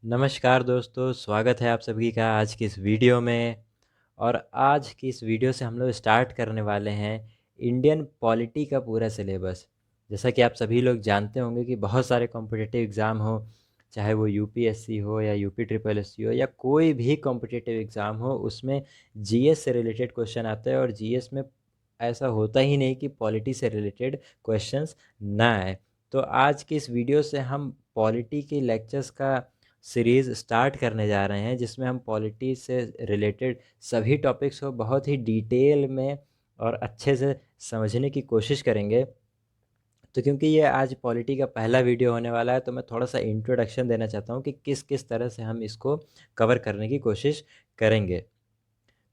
नमस्कार दोस्तों, स्वागत है आप सभी का आज की इस वीडियो में। और आज की इस वीडियो से हम लोग स्टार्ट करने वाले हैं इंडियन पॉलिटी का पूरा सिलेबस। जैसा कि आप सभी लोग जानते होंगे कि बहुत सारे कॉम्पिटिटिव एग्ज़ाम हो, चाहे वो यूपीएससी हो या यूपी ट्रिपल एससी हो या कोई भी कॉम्पिटिटिव एग्ज़ाम हो, उसमें जीएस से रिलेटेड क्वेश्चन आते हैं। और जीएस में ऐसा होता ही नहीं कि पॉलिटी से रिलेटेड क्वेश्चंस ना आए। तो आज की इस वीडियो से हम पॉलिटी के लेक्चर्स का सीरीज़ स्टार्ट करने जा रहे हैं, जिसमें हम पॉलिटी से रिलेटेड सभी टॉपिक्स को बहुत ही डिटेल में और अच्छे से समझने की कोशिश करेंगे। तो क्योंकि ये आज पॉलिटी का पहला वीडियो होने वाला है, तो मैं थोड़ा सा इंट्रोडक्शन देना चाहता हूँ कि किस किस तरह से हम इसको कवर करने की कोशिश करेंगे।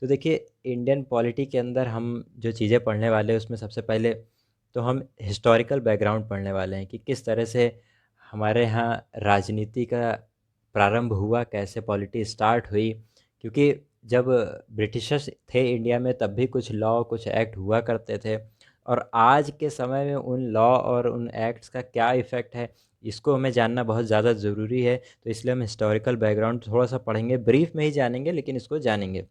तो देखिए, इंडियन पॉलिटी के अंदर हम जो चीज़ें पढ़ने वाले हैं, उसमें सबसे पहले तो हम हिस्टोरिकल बैकग्राउंड पढ़ने वाले हैं कि किस तरह से हमारे यहाँ राजनीति का प्रारंभ हुआ, कैसे पॉलिटी स्टार्ट हुई। क्योंकि जब ब्रिटिशर्स थे इंडिया में, तब भी कुछ लॉ, कुछ एक्ट हुआ करते थे। और आज के समय में उन लॉ और उन एक्ट्स का क्या इफ़ेक्ट है, इसको हमें जानना बहुत ज़्यादा ज़रूरी है। तो इसलिए हम हिस्टोरिकल बैकग्राउंड थोड़ा सा पढ़ेंगे, ब्रीफ में ही जानेंगे, लेकिन इसको जानेंगे।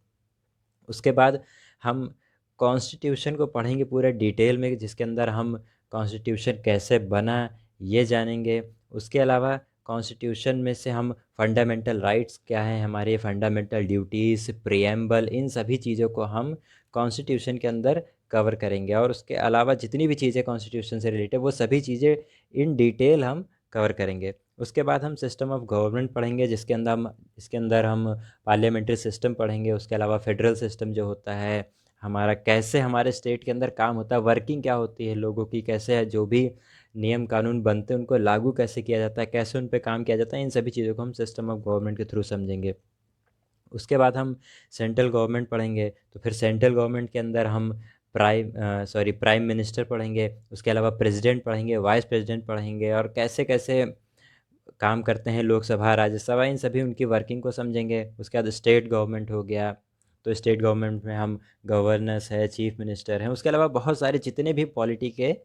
उसके बाद हम कॉन्स्टिट्यूशन को पढ़ेंगे पूरे डिटेल में, जिसके अंदर हम कॉन्स्टिट्यूशन कैसे बना ये जानेंगे। उसके अलावा कॉन्स्टिट्यूशन में से हम फंडामेंटल राइट्स क्या हैं, हमारे फंडामेंटल ड्यूटीज़, प्रिएम्बल, इन सभी चीज़ों को हम कॉन्स्टिट्यूशन के अंदर कवर करेंगे। और उसके अलावा जितनी भी चीज़ें कॉन्स्टिट्यूशन से रिलेटेड, वो सभी चीज़ें इन डिटेल हम कवर करेंगे। उसके बाद हम सिस्टम ऑफ गवर्नमेंट पढ़ेंगे, जिसके अंदर हम पार्लियामेंट्री सिस्टम पढ़ेंगे। उसके अलावा फेडरल सिस्टम जो होता है हमारा, कैसे हमारे स्टेट के अंदर काम होता है, वर्किंग क्या होती है लोगों की, कैसे है जो भी नियम कानून बनते हैं उनको लागू कैसे किया जाता है, कैसे उन पे काम किया जाता है, इन सभी चीज़ों को हम सिस्टम ऑफ गवर्नमेंट के थ्रू समझेंगे। उसके बाद हम सेंट्रल गवर्नमेंट पढ़ेंगे, तो फिर सेंट्रल गवर्नमेंट के अंदर हम प्राइम मिनिस्टर पढ़ेंगे। उसके अलावा प्रेसिडेंट पढ़ेंगे, वाइस प्रेसिडेंट पढ़ेंगे, और कैसे कैसे काम करते हैं लोकसभा, राज्यसभा, इन सभी उनकी वर्किंग को समझेंगे। उसके बाद स्टेट गवर्नमेंट हो गया, तो स्टेट गवर्नमेंट में हम गवर्नर्स है, चीफ मिनिस्टर हैं। उसके अलावा बहुत सारे जितने भी पॉलिटी के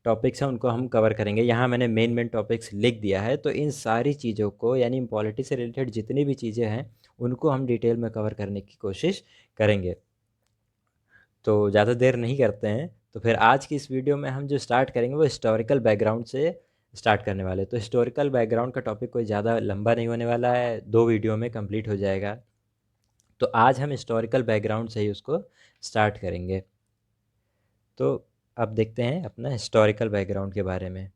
टॉपिक्स हैं उनको हम कवर करेंगे। यहाँ मैंने मेन मेन टॉपिक्स लिख दिया है, तो इन सारी चीज़ों को, यानी पॉलिटी से रिलेटेड जितनी भी चीज़ें हैं उनको हम डिटेल में कवर करने की कोशिश करेंगे। तो ज़्यादा देर नहीं करते हैं, तो फिर आज की इस वीडियो में हम जो स्टार्ट करेंगे वो हिस्टोरिकल बैकग्राउंड से स्टार्ट करने वाले हैं। तो हिस्टोरिकल बैकग्राउंड का टॉपिक कोई ज़्यादा लंबा नहीं होने वाला है, 2 वीडियो में कंप्लीट हो जाएगा। तो आज हम हिस्टोरिकल बैकग्राउंड से ही उसको स्टार्ट करेंगे। तो अब देखते हैं अपना हिस्टोरिकल बैकग्राउंड के बारे में।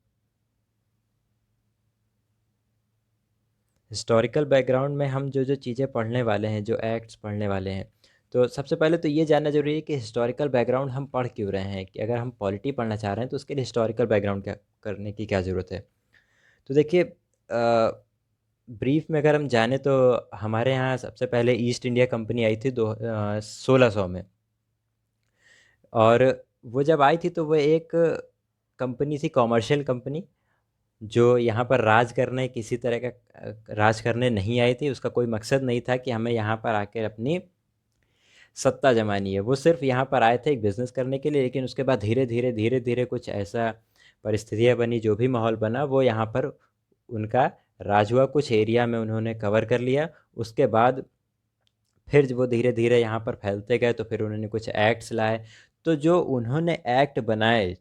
हिस्टोरिकल बैकग्राउंड में हम जो जो चीज़ें पढ़ने वाले हैं, जो एक्ट्स पढ़ने वाले हैं, तो सबसे पहले तो ये जानना ज़रूरी है कि हिस्टोरिकल बैकग्राउंड हम पढ़ क्यों रहे हैं। कि अगर हम पॉलिटी पढ़ना चाह रहे हैं तो उसके लिए हिस्टोरिकल बैकग्राउंड क्या करने की क्या ज़रूरत है। तो देखिए, ब्रीफ में अगर हम जाने तो हमारे यहाँ सबसे पहले ईस्ट इंडिया कंपनी आई थी 1600 में। और वो जब आई थी तो वो एक कंपनी थी, कॉमर्शियल कंपनी, जो यहाँ पर राज करने, किसी तरह का राज करने नहीं आई थी। उसका कोई मकसद नहीं था कि हमें यहाँ पर आकर अपनी सत्ता जमानी है। वो सिर्फ यहाँ पर आए थे एक बिज़नेस करने के लिए। लेकिन उसके बाद धीरे धीरे कुछ ऐसा परिस्थितियाँ बनी, जो भी माहौल बना, वो यहाँ पर उनका राज हुआ। कुछ एरिया में उन्होंने कवर कर लिया। उसके बाद फिर वो धीरे धीरे यहाँ पर फैलते गए, तो फिर उन्होंने कुछ एक्ट्स लाए। तो जो उन्होंने एक्ट बनाए,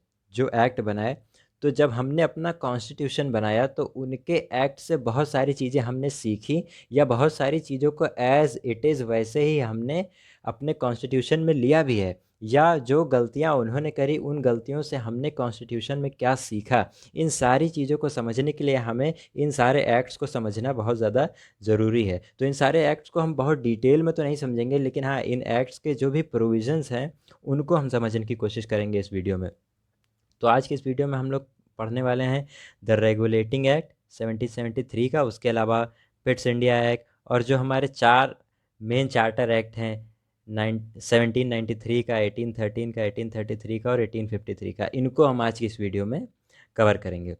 तो जब हमने अपना कॉन्स्टिट्यूशन बनाया तो उनके एक्ट से बहुत सारी चीज़ें हमने सीखी, या बहुत सारी चीज़ों को एज़ इट इज़ वैसे ही हमने अपने कॉन्स्टिट्यूशन में लिया भी है। या जो गलतियाँ उन्होंने करी, उन गलतियों से हमने कॉन्स्टिट्यूशन में क्या सीखा, इन सारी चीज़ों को समझने के लिए हमें इन सारे एक्ट्स को समझना बहुत ज़्यादा ज़रूरी है। तो इन सारे एक्ट्स को हम बहुत डिटेल में तो नहीं समझेंगे, लेकिन हाँ, इन एक्ट्स के जो भी प्रोविज़न्स हैं उनको हम समझने की कोशिश करेंगे इस वीडियो में। तो आज की इस वीडियो में हम लोग पढ़ने वाले हैं द रेगुलेटिंग एक्ट 1773 का। उसके अलावा पिट्स इंडिया एक्ट, और जो हमारे 4 मेन चार्टर एक्ट हैं, 1793 का, 1813 का, 1833 का और 1853 का, इनको हम आज की इस वीडियो में कवर करेंगे।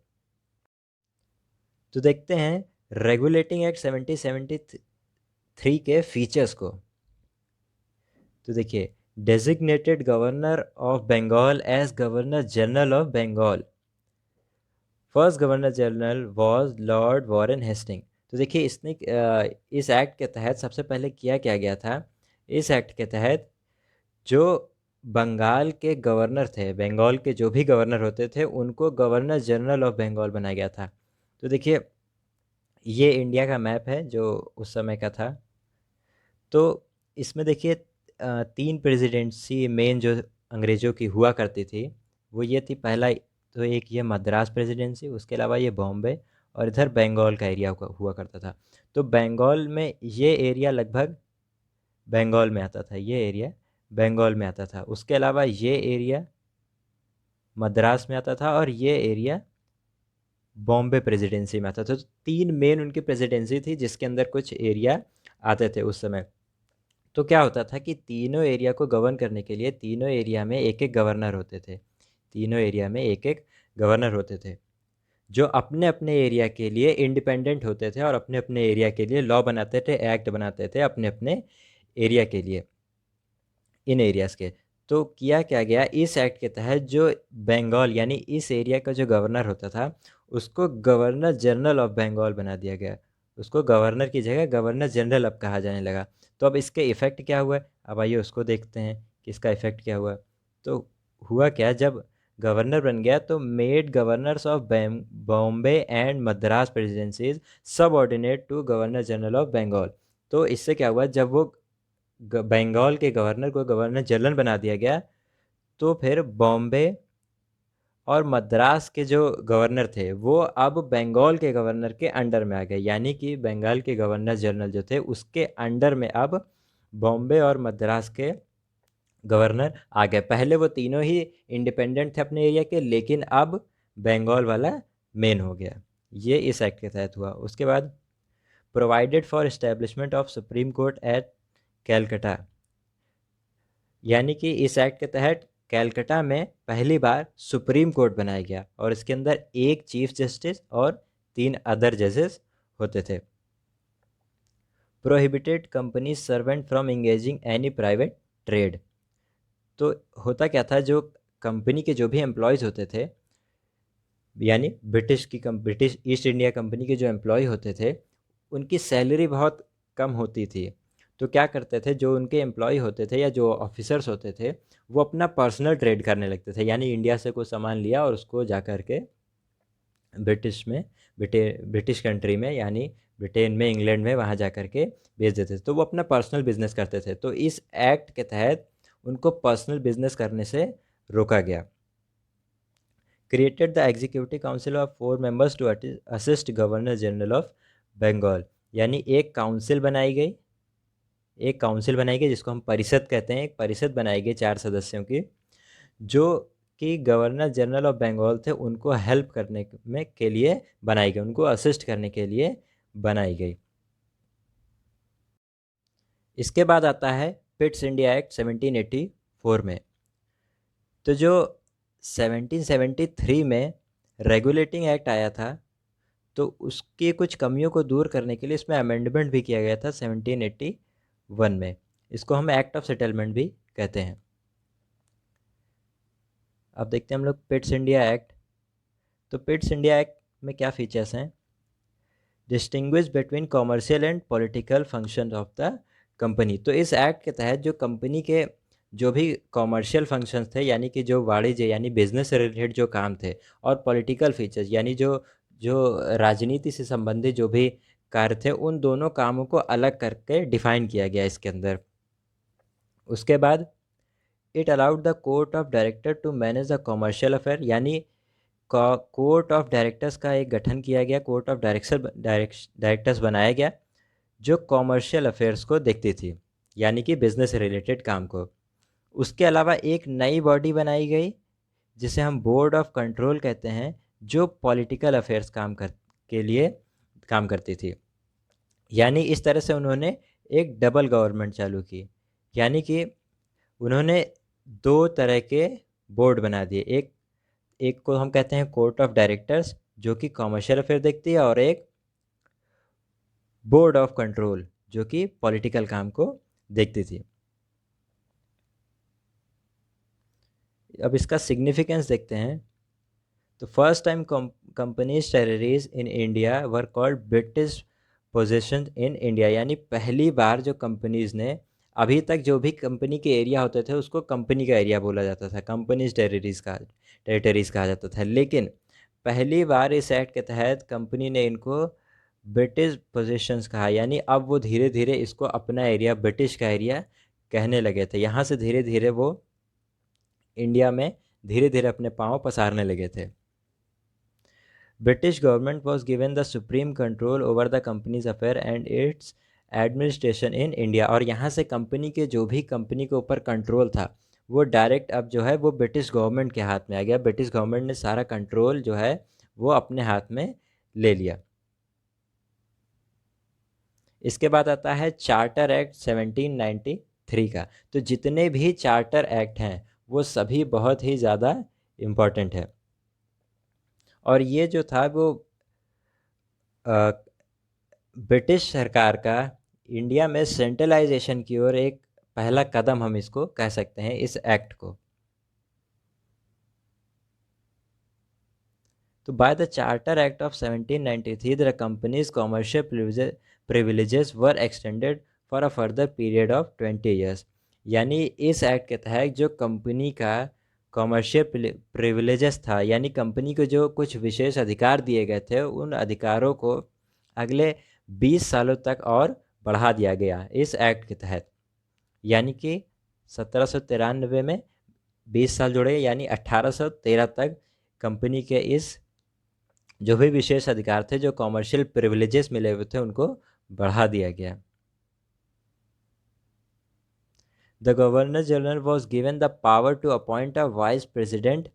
तो देखते हैं रेगुलेटिंग एक्ट 1773 के फीचर्स को। तो देखिए, designated governor of Bengal as governor general of Bengal. First governor general was lord Warren Hastings. तो देखिए इसने इस एक्ट के तहत सबसे पहले किया क्या गया था, इस एक्ट के तहत जो बंगाल के गवर्नर थे, बंगाल के जो भी गवर्नर होते थे, उनको गवर्नर जनरल ऑफ बंगाल बनाया गया था। तो देखिए ये इंडिया का मैप है जो उस समय का था। तो इसमें देखिए 3 प्रेसिडेंसी मेन जो अंग्रेज़ों की हुआ करती थी, वो ये थी, पहला तो एक ये मद्रास प्रेसिडेंसी, उसके अलावा ये बॉम्बे और इधर बंगाल का एरिया हुआ करता था। तो बंगाल में ये एरिया लगभग बंगाल में आता था, ये एरिया बंगाल में आता था। उसके अलावा ये एरिया मद्रास में आता था और ये एरिया बॉम्बे प्रेसिडेंसी में आता था। तो 3 मेन उनकी प्रेसिडेंसी थी जिसके अंदर कुछ एरिया आते थे उस समय। तो क्या होता था कि तीनों एरिया को गवर्न करने के लिए तीनों एरिया में एक एक गवर्नर होते थे, तीनों एरिया में एक एक गवर्नर होते थे जो अपने अपने एरिया के लिए इंडिपेंडेंट होते थे और अपने अपने एरिया के लिए लॉ बनाते थे, एक्ट बनाते थे अपने अपने एरिया के लिए, इन एरियाज़ के। तो किया क्या गया, इस एक्ट के तहत जो बंगाल यानी इस एरिया का जो गवर्नर होता था उसको गवर्नर जनरल ऑफ बंगाल बना दिया गया। उसको गवर्नर की जगह गवर्नर जनरल अब कहा जाने लगा। तो अब इसके इफ़ेक्ट क्या हुआ, अब आइए उसको देखते हैं कि इसका इफ़ेक्ट क्या हुआ। तो हुआ क्या, जब गवर्नर बन गया तो made governors of Bombay and Madras presidencies subordinate to governor general of Bengal. तो इससे क्या हुआ, जब वो बंगाल के गवर्नर को गवर्नर जनरल बना दिया गया, तो फिर बॉम्बे और मद्रास के जो गवर्नर थे वो अब बंगाल के गवर्नर के अंडर में आ गए। यानी कि बंगाल के गवर्नर जनरल जो थे उसके अंडर में अब बॉम्बे और मद्रास के गवर्नर आ गए। पहले वो तीनों ही इंडिपेंडेंट थे अपने एरिया के, लेकिन अब बंगाल वाला मेन हो गया। ये इस एक्ट के तहत हुआ। उसके बाद provided for establishment of supreme court at Calcutta, यानी कि इस एक्ट के तहत कैलकटा में पहली बार सुप्रीम कोर्ट बनाया गया और इसके अंदर एक चीफ जस्टिस और 3 अदर जजेस होते थे। Prohibited company servant from engaging any private trade. तो होता क्या था, जो कंपनी के जो भी एम्प्लॉयज़ होते थे, यानी ब्रिटिश ईस्ट इंडिया कंपनी के जो एम्प्लॉय होते थे, उनकी सैलरी बहुत कम होती थी। तो क्या करते थे, जो उनके एम्प्लॉय होते थे या जो ऑफिसर्स होते थे, वो अपना पर्सनल ट्रेड करने लगते थे। यानी इंडिया से कोई सामान लिया और उसको जा कर के ब्रिटिश में ब्रिटिश कंट्री में, यानी ब्रिटेन में, इंग्लैंड में, वहाँ जा कर के बेच देते थे। तो वो अपना पर्सनल बिजनेस करते थे। तो इस एक्ट के तहत उनको पर्सनल बिजनेस करने से रोका गया। Created the executive council of 4 members to assist governor general of Bengal, यानी एक काउंसिल बनाई गई जिसको हम परिषद कहते हैं। एक परिषद बनाई गई 4 सदस्यों की, जो कि गवर्नर जनरल ऑफ बंगाल थे उनको हेल्प करने में के लिए बनाई गई, उनको असिस्ट करने के लिए बनाई गई। इसके बाद आता है पिट्स इंडिया एक्ट 1784 में। तो जो 1773 में रेगुलेटिंग एक्ट आया था, तो उसकी कुछ कमियों को दूर करने के लिए इसमें अमेंडमेंट भी किया गया था 1781 में। इसको हम एक्ट ऑफ सेटलमेंट भी कहते हैं। अब देखते हैं हम लोग पिट्स इंडिया एक्ट। तो पिट्स इंडिया एक्ट में क्या फीचर्स हैं, distinguish between commercial and political function of the company. तो इस एक्ट के तहत जो कंपनी के जो भी कॉमर्शियल फंक्शंस थे, यानी कि जो वाणिज्य यानी बिजनेस से रिलेटेड जो काम थे, और पॉलिटिकल फीचर्स यानी जो जो राजनीति से संबंधित जो भी कार्य थे, उन दोनों कामों को अलग करके डिफाइन किया गया इसके अंदर। उसके बाद it allowed the court of director to manage the commercial affair, यानी कोर्ट ऑफ डायरेक्टर्स का एक गठन किया गया, कोर्ट ऑफ डायरेक्टर्स बनाया गया जो कॉमर्शियल अफेयर्स को देखती थी, यानी कि बिजनेस से रिलेटेड काम को। उसके अलावा एक नई बॉडी बनाई गई जिसे हम बोर्ड ऑफ कंट्रोल कहते हैं, जो पॉलिटिकल अफेयर्स के लिए काम करती थी। यानी इस तरह से उन्होंने एक डबल गवर्नमेंट चालू की, यानी कि उन्होंने 2 तरह के बोर्ड बना दिए। एक एक को हम कहते हैं कोर्ट ऑफ डायरेक्टर्स जो कि कॉमर्शियल अफेयर देखती है, और एक बोर्ड ऑफ कंट्रोल जो कि पॉलिटिकल काम को देखती थी। अब इसका सिग्निफिकेंस देखते हैं। तो first time companies territories in India were called British position in India, यानी पहली बार जो कंपनीज़ ने, अभी तक जो भी कंपनी के एरिया होते थे उसको कंपनी का एरिया बोला जाता था, कंपनीज टेरिटरीज़ कहा जाता था, लेकिन पहली बार इस एक्ट के तहत कंपनी ने इनको ब्रिटिश पोजीशंस कहा, यानी अब वो धीरे धीरे इसको अपना एरिया, ब्रिटिश का एरिया कहने लगे थे। यहाँ से धीरे धीरे वो इंडिया में धीरे धीरे अपने पाँव पसारने लगे थे। British government was given the supreme control over the company's affair and its administration in India। और यहाँ से कंपनी के जो भी कंपनी के ऊपर कंट्रोल था वो डायरेक्ट अब जो है वो ब्रिटिश गवर्नमेंट के हाथ में आ गया। ब्रिटिश गवर्नमेंट ने सारा कंट्रोल जो है वो अपने हाथ में ले लिया। इसके बाद आता है चार्टर एक्ट 1793 का। तो जितने भी चार्टर एक्ट हैं वो सभी बहुत ही ज़्यादा इम्पॉर्टेंट है। और ये जो था वो ब्रिटिश सरकार का इंडिया में सेंट्रलाइजेशन की ओर एक पहला कदम हम इसको कह सकते हैं, इस एक्ट को। तो by the charter act of 1793 the companies commercial privileges were extended for a further period of 20 years. यानी इस एक्ट के तहत जो कंपनी का कॉमर्शियल प्रिविलेजेस था, यानी कंपनी को जो कुछ विशेष अधिकार दिए गए थे, उन अधिकारों को अगले 20 सालों तक और बढ़ा दिया गया इस एक्ट के तहत। यानी कि 1793 में 20 साल जुड़े, यानी 1813 तक कंपनी के इस जो भी विशेष अधिकार थे, जो कॉमर्शियल प्रिविलेजेस मिले हुए थे, उनको बढ़ा दिया गया। The Governor General was given the power to appoint a vice president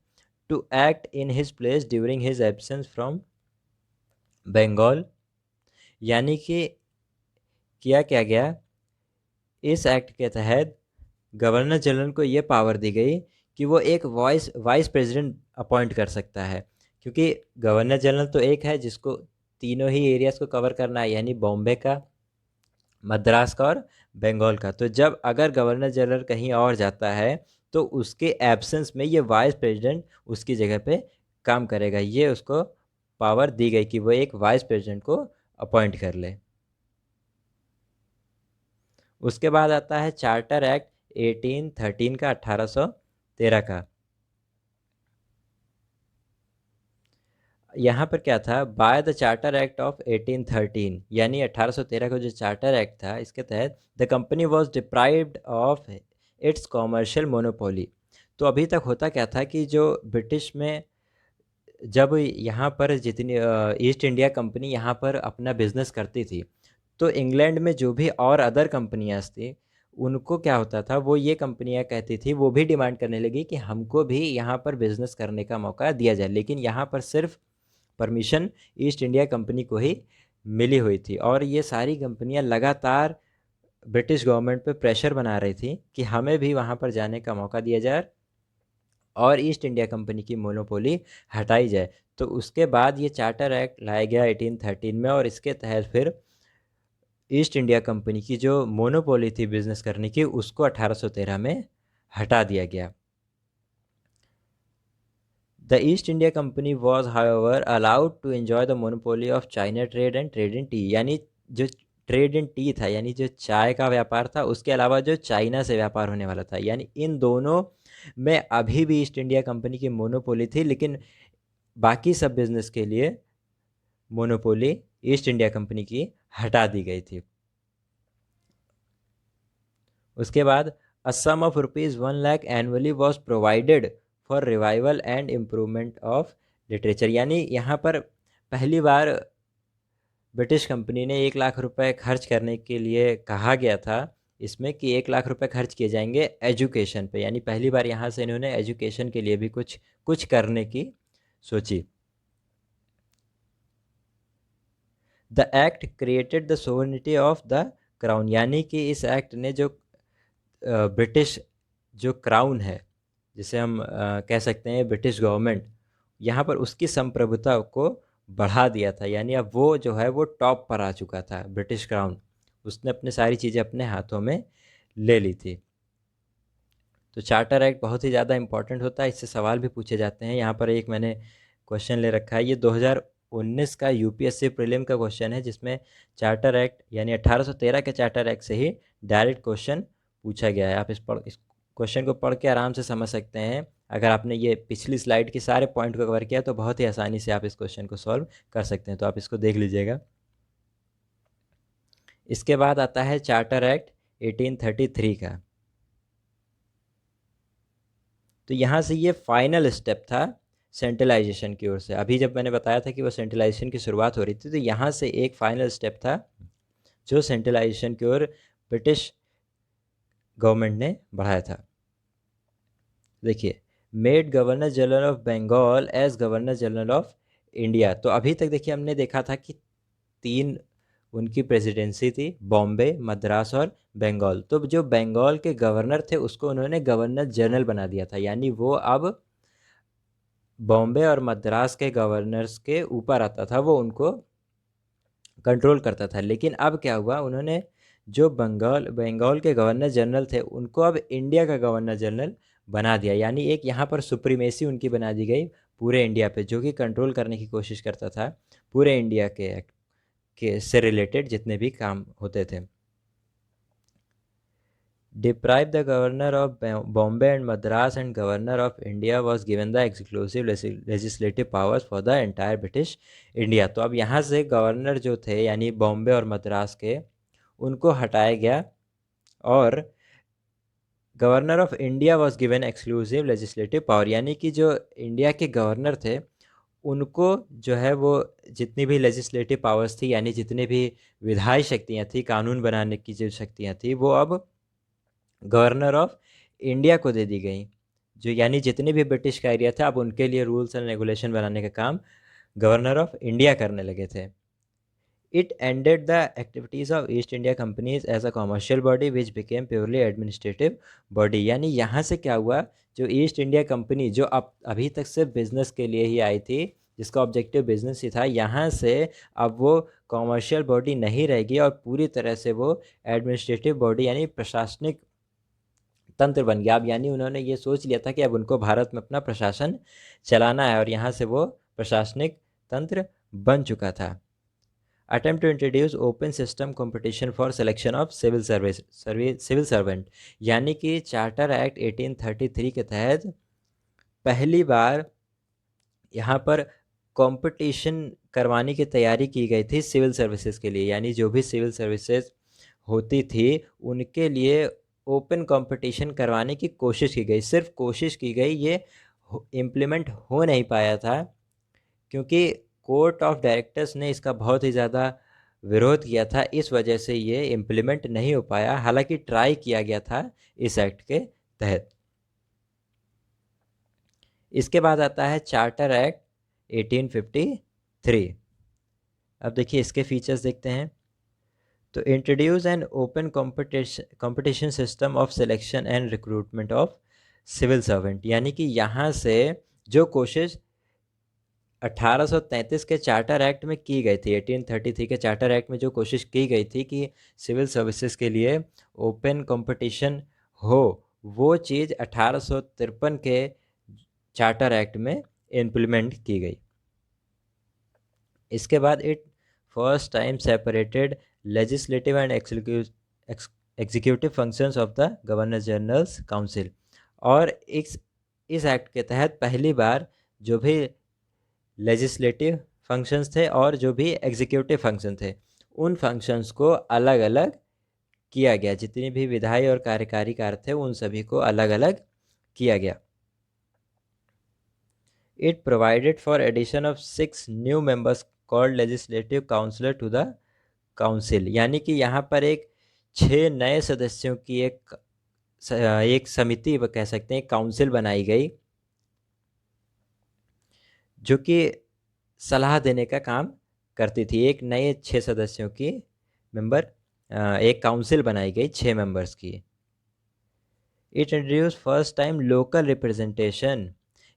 to act in his place during his absence from Bengal। यानी कि किया क्या गया, इस एक्ट के तहत गवर्नर जनरल को ये पावर दी गई कि वो एक वाइस प्रेसिडेंट अपॉइंट कर सकता है। क्योंकि गवर्नर जनरल तो एक है जिसको तीनों ही एरियाज़ को कवर करना है, यानी बॉम्बे का, मद्रास का और बंगाल का। तो जब अगर गवर्नर जनरल कहीं और जाता है तो उसके एब्सेंस में ये वाइस प्रेसिडेंट उसकी जगह पे काम करेगा। ये उसको पावर दी गई कि वो एक वाइस प्रेसिडेंट को अपॉइंट कर ले। उसके बाद आता है चार्टर एक्ट 1813 का, 1813 का। यहाँ पर क्या था, by the charter act of 1813, यानी 1813 का जो चार्टर एक्ट था, इसके तहत the company was deprived of its commercial monopoly. तो अभी तक होता क्या था कि जो ब्रिटिश में जब यहाँ पर जितनी ईस्ट इंडिया कंपनी यहाँ पर अपना बिजनेस करती थी, तो इंग्लैंड में जो भी और अदर कंपनियाँ थी, उनको क्या होता था, वो ये कंपनियाँ कहती थी, वो भी डिमांड करने लगी कि हमको भी यहाँ पर बिज़नेस करने का मौका दिया जाए। लेकिन यहाँ पर सिर्फ परमिशन ईस्ट इंडिया कंपनी को ही मिली हुई थी। और ये सारी कंपनियां लगातार ब्रिटिश गवर्नमेंट पे प्रेशर बना रही थी कि हमें भी वहाँ पर जाने का मौका दिया जाए और ईस्ट इंडिया कंपनी की मोनोपोली हटाई जाए। तो उसके बाद ये चार्टर एक्ट लाया गया 1813 में, और इसके तहत फिर ईस्ट इंडिया कंपनी की जो मोनोपोली थी बिज़नेस करने की, उसको 1813 में हटा दिया गया। The East India Company was, however, allowed to enjoy the monopoly of China trade and trade in tea। यानी जो ट्रेड इन टी था, यानी जो चाय का व्यापार था, उसके अलावा जो चाइना से व्यापार होने वाला था, यानी इन दोनों में अभी भी ईस्ट इंडिया कंपनी की मोनोपोली थी। लेकिन बाकी सब बिजनेस के लिए मोनोपोली ईस्ट इंडिया कंपनी की हटा दी गई थी। उसके बाद a sum of ₹1 lakh annually was provided for revival and improvement of literature. यानी यहाँ पर पहली बार ब्रिटिश कंपनी ने 1 लाख रुपए खर्च करने के लिए कहा गया था, इसमें कि 1 लाख रुपए खर्च किए जाएंगे एजुकेशन पे। यानी पहली बार यहाँ से इन्होंने एजुकेशन के लिए भी कुछ कुछ करने की सोची। The act created the sovereignty of the crown. यानी कि इस एक्ट ने जो ब्रिटिश जो क्राउन है, जिसे हम कह सकते हैं ब्रिटिश गवर्नमेंट, यहाँ पर उसकी संप्रभुता को बढ़ा दिया था। यानी अब वो जो है वो टॉप पर आ चुका था, ब्रिटिश क्राउन, उसने अपने सारी चीज़ें अपने हाथों में ले ली थी। तो चार्टर एक्ट बहुत ही ज़्यादा इंपॉर्टेंट होता है, इससे सवाल भी पूछे जाते हैं। यहाँ पर एक मैंने क्वेश्चन ले रखा है, ये 2019 का यूपीएससी प्रीलिम का क्वेश्चन है, जिसमें चार्टर एक्ट यानी 1813 के चार्टर एक्ट से ही डायरेक्ट क्वेश्चन पूछा गया है। आप इस क्वेश्चन को पढ़ के आराम से समझ सकते हैं। अगर आपने ये पिछली स्लाइड के सारे पॉइंट को कवर किया तो बहुत ही आसानी से आप इस क्वेश्चन को सॉल्व कर सकते हैं। तो आप इसको देख लीजिएगा। इसके बाद आता है चार्टर एक्ट 1833 का। तो यहाँ से ये फाइनल स्टेप था सेंट्रलाइजेशन की ओर से। अभी जब मैंने बताया था कि वो सेंट्रलाइजेशन की शुरुआत हो रही थी, तो यहाँ से एक फाइनल स्टेप था जो सेंट्रलाइजेशन की ओर ब्रिटिश गवर्नमेंट ने बढ़ाया था। देखिए, made governor general of Bengal as governor general of India. तो अभी तक देखिए हमने देखा था कि 3 उनकी प्रेसिडेंसी थी, बॉम्बे, मद्रास और बंगाल। तो जो बंगाल के गवर्नर थे उसको उन्होंने गवर्नर जनरल बना दिया था, यानी वो अब बॉम्बे और मद्रास के गवर्नर्स के ऊपर आता था, वो उनको कंट्रोल करता था। लेकिन अब क्या हुआ, उन्होंने जो बंगाल के गवर्नर जनरल थे उनको अब इंडिया का गवर्नर जनरल बना दिया, यानी एक यहाँ पर सुप्रीमेसी उनकी बना दी गई पूरे इंडिया पे, जो कि कंट्रोल करने की कोशिश करता था पूरे इंडिया के से रिलेटेड जितने भी काम होते थे। Deprived the governor of Bombay and Madras and governor of India was given the exclusive legislative powers for the entire British India। तो अब यहाँ से गवर्नर जो थे यानी बॉम्बे और मद्रास के, उनको हटाया गया और governor of India was given exclusive legislative power, यानी कि जो इंडिया के गवर्नर थे उनको जो है वो जितनी भी लेजिस्लेटिव पावर्स थी, यानी जितनी भी विधायी शक्तियाँ थी, कानून बनाने की जो शक्तियाँ थी, वो अब गवर्नर ऑफ इंडिया को दे दी गई। जो यानी जितने भी ब्रिटिश का एरिया था, अब उनके लिए रूल्स एंड रेगुलेशन बनाने का काम गवर्नर ऑफ इंडिया करने लगे थे। It ended the activities of East India companies as a commercial body which became purely administrative body. यानी यहाँ से क्या हुआ, जो ईस्ट इंडिया कंपनी जो अब अभी तक सिर्फ बिजनेस के लिए ही आई थी, जिसका ऑब्जेक्टिव बिजनेस ही था, यहाँ से अब वो कॉमर्शियल बॉडी नहीं रहेगी और पूरी तरह से वो एडमिनिस्ट्रेटिव बॉडी यानी प्रशासनिक तंत्र बन गया। अब यानी उन्होंने ये सोच लिया था कि अब उनको भारत में अपना प्रशासन चलाना है, और यहाँ से वो प्रशासनिक तंत्र बन चुका था। Attempt to introduce open system competition for selection of civil servant, यानी कि चार्टर एक्ट 1833 के तहत पहली बार यहाँ पर कंपटीशन करवाने की तैयारी की गई थी सिविल सर्विसेज के लिए, यानी जो भी सिविल सर्विसेज होती थी उनके लिए ओपन कंपटीशन करवाने की कोशिश की गई। सिर्फ कोशिश की गई, ये इम्प्लीमेंट हो नहीं पाया था क्योंकि कोर्ट ऑफ डायरेक्टर्स ने इसका बहुत ही ज़्यादा विरोध किया था, इस वजह से ये इम्प्लीमेंट नहीं हो पाया। हालांकि ट्राई किया गया था इस एक्ट के तहत। इसके बाद आता है चार्टर एक्ट 1853। अब देखिए इसके फीचर्स देखते हैं। तो introduce an open competition system of selection and recruitment of civil servant, यानी कि यहाँ से जो कोशिश 1833 के चार्टर एक्ट में की गई थी, 1833 के चार्टर एक्ट में जो कोशिश की गई थी कि सिविल सर्विसेज के लिए ओपन कंपटीशन हो, वो चीज़ 1853 के चार्टर एक्ट में इम्प्लीमेंट की गई। इसके बाद it first time separated legislative and executive functions of the governor generals council, और इस एक्ट के तहत पहली बार जो भी लेजिस्लेटिव फंक्शंस थे और जो भी एग्जीक्यूटिव फंक्शन थे, उन फंक्शंस को अलग अलग किया गया। जितने भी विधायी और कार्यकारी कार्य थे उन सभी को अलग अलग किया गया। It provided for addition of 6 new members called legislative councillor to the council, यानी कि यहाँ पर 6 नए सदस्यों की एक समिति कह सकते हैं, काउंसिल बनाई गई, जो कि सलाह देने का काम करती थी। एक नए 6 सदस्यों की एक काउंसिल बनाई गई 6 मेंबर्स की। It introduce first time local representation,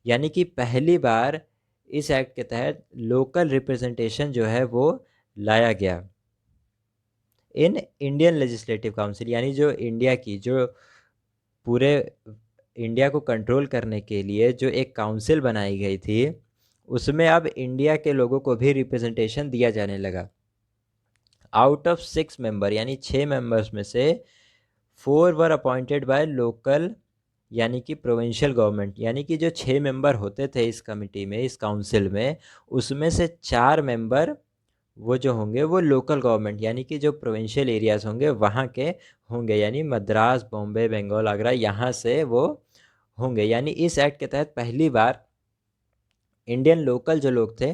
यानी कि पहली बार इस एक्ट के तहत लोकल रिप्रेजेंटेशन जो है वो लाया गया इन इंडियन लेजिस्लेटिव काउंसिल, यानी जो इंडिया की जो पूरे इंडिया को कंट्रोल करने के लिए जो एक काउंसिल बनाई गई थी, उसमें अब इंडिया के लोगों को भी रिप्रेजेंटेशन दिया जाने लगा। आउट ऑफ 6 मेंबर यानी 6 मेंबर्स में से 4 वर अपॉइंटेड बाय लोकल यानी कि प्रोविंशियल गवर्नमेंट, यानी कि जो 6 मेंबर होते थे इस कमिटी में, इस काउंसिल में, उसमें से 4 मेंबर वो जो होंगे वो लोकल गवर्नमेंट यानी कि जो प्रोविंशियल एरियाज होंगे वहाँ के होंगे, यानी मद्रास, बॉम्बे, बंगाल, आगरा, यहाँ से वो होंगे। यानी इस एक्ट के तहत पहली बार इंडियन लोकल जो लोग थे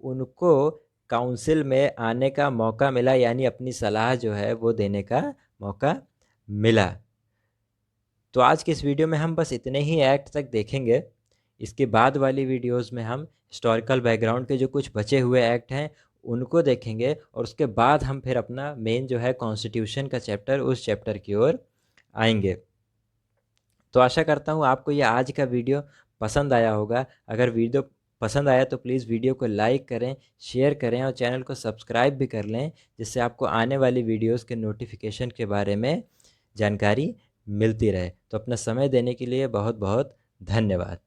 उनको काउंसिल में आने का मौका मिला, यानी अपनी सलाह जो है वो देने का मौका मिला। तो आज के इस वीडियो में हम बस इतने ही एक्ट तक देखेंगे। इसके बाद वाली वीडियोस में हम हिस्टोरिकल बैकग्राउंड के जो कुछ बचे हुए एक्ट हैं उनको देखेंगे, और उसके बाद हम फिर अपना मेन जो है कॉन्स्टिट्यूशन का चैप्टर, उस चैप्टर की ओर आएंगे। तो आशा करता हूँ आपको ये आज का वीडियो पसंद आया होगा। अगर वीडियो पसंद आया तो प्लीज़ वीडियो को लाइक करें, शेयर करें और चैनल को सब्सक्राइब भी कर लें, जिससे आपको आने वाली वीडियोस के नोटिफिकेशन के बारे में जानकारी मिलती रहे। तो अपना समय देने के लिए बहुत बहुत धन्यवाद।